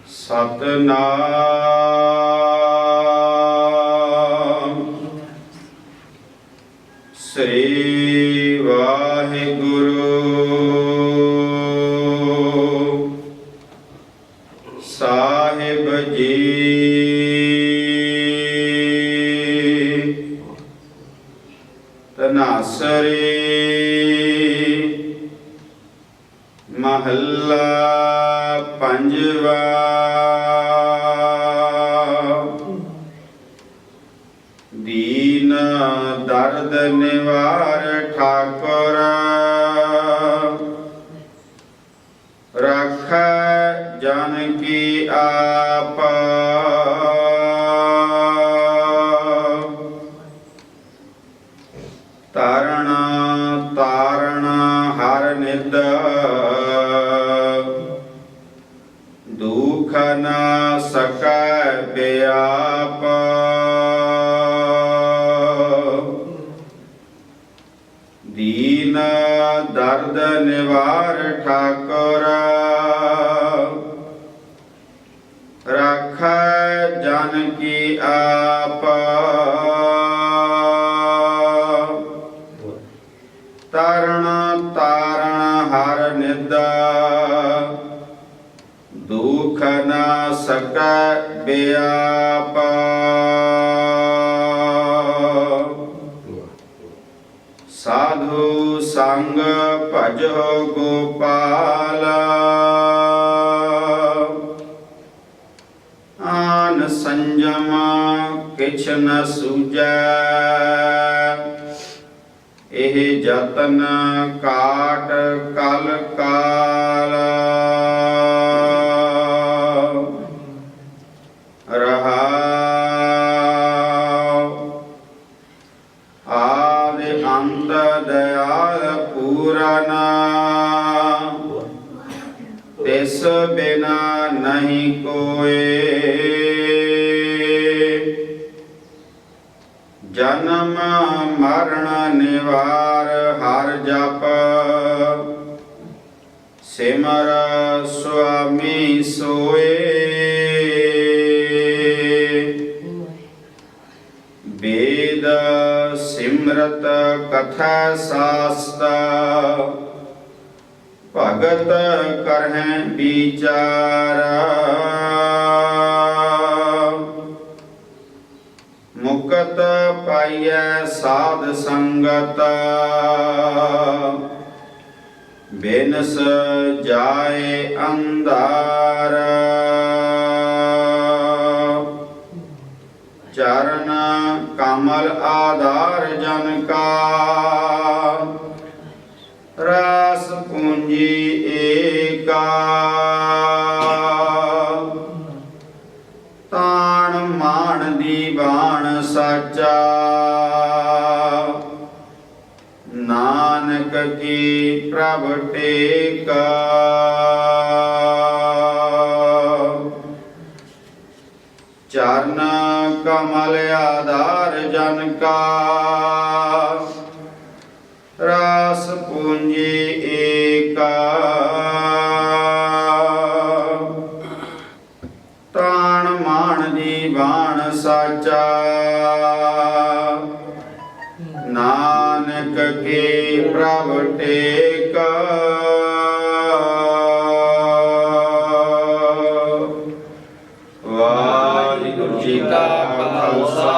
ਸਤਨਾਮ ਸ੍ਰੀ ਵਾਹਿਗੁਰੂ ਸਾਹਿਬ ਜੀ। ਧਨਾਸਰੀ ਮਹੱਲਾ ਪੰਜਵਾ। ਦੀਨ ਦਰਦ ਨਿਵਾਰ ਠਾਕੁਰ, ਰੱਖੈ ਜਨ ਕੀ ਆਪ। ਤਰਣ ਤਾਰਨ ਹਰ ਨਿਦ, ਦੁਖ ਨ ਸਕੈ ਬਿਆਪ। ਦੀਨ ਦਰਦ ਨਿਵਾਰ ਠਾਕੁਰ, ਰੱਖੈ ਜਨ ਕੀ ਆਪ। ਤਰਣ ਤਾਰਨ ਹਰ ਨਿਦ, ਦੁਖ ਨ ਸਕੈ ਬਿਆਪ। ਸਾਧੂ ਸੰਗ ਭਜੋ ਗੋਪਾਲ, ਆਨ ਸੰਜਮ ਕਿਛ ਨ ਸੂਝੈ। ਇਹ ਜਤਨ ਕਾਟ ਕਲ ਕਾਲ, ਰਹਾਉ। ਆਦਿ ਅੰਤ ਦਇਆਲ ਪੂਰਨ, ਤਿਸ ਬਿਨਾ ਨਹੀਂ ਕੋਇ। ਜਨਮ ਮਰਨ ਨਿਵਾਰ ਹਰ ਜਪ, ਸਿਮਰ ਸੁਆਮੀ ਸੋਏ। ਵੇਦ ਸਿਮਰਤ ਕਥਾ ਸਾਸਤ, ਭਗਤ ਕਰਹਿ ਵਿਚਾਰ। ਮੁਕਤ ਪਾਈਐ ਸਾਧ ਸੰਗਤ, ਬਿਨਸ ਜਾਏ ਅੰਧਾਰ। ਚਰਨ ਕਮਲ ਆਧਾਰ ਜਨ ਕਾ, ਰਸ ਪੂੰਜੀ ਏਕਾ। ਤਾਣ ਮਾਣ ਦੀਵਾਨ ਸਾਚਾ, ਨਾਨਕ ਕੀ ਪ੍ਰਭ ਟੇਕਾ। ਚਰਨ ਕਮਲ ਆਧਾਰ ਜਨ ਕਾ, ਰਸ ਪੂੰਜੀ ਏਕਾ। ਤਾਣ ਮਾਣ ਦੀਵਾਨ ਸਾਚਾ, ਨਾਨਕ ਕੇ ਪ੍ਰਭ ਟੇਕਾ। ਵਾਹਿਗੁਰੂ ਜੀ ਕਾ ਖਾਲਸਾ,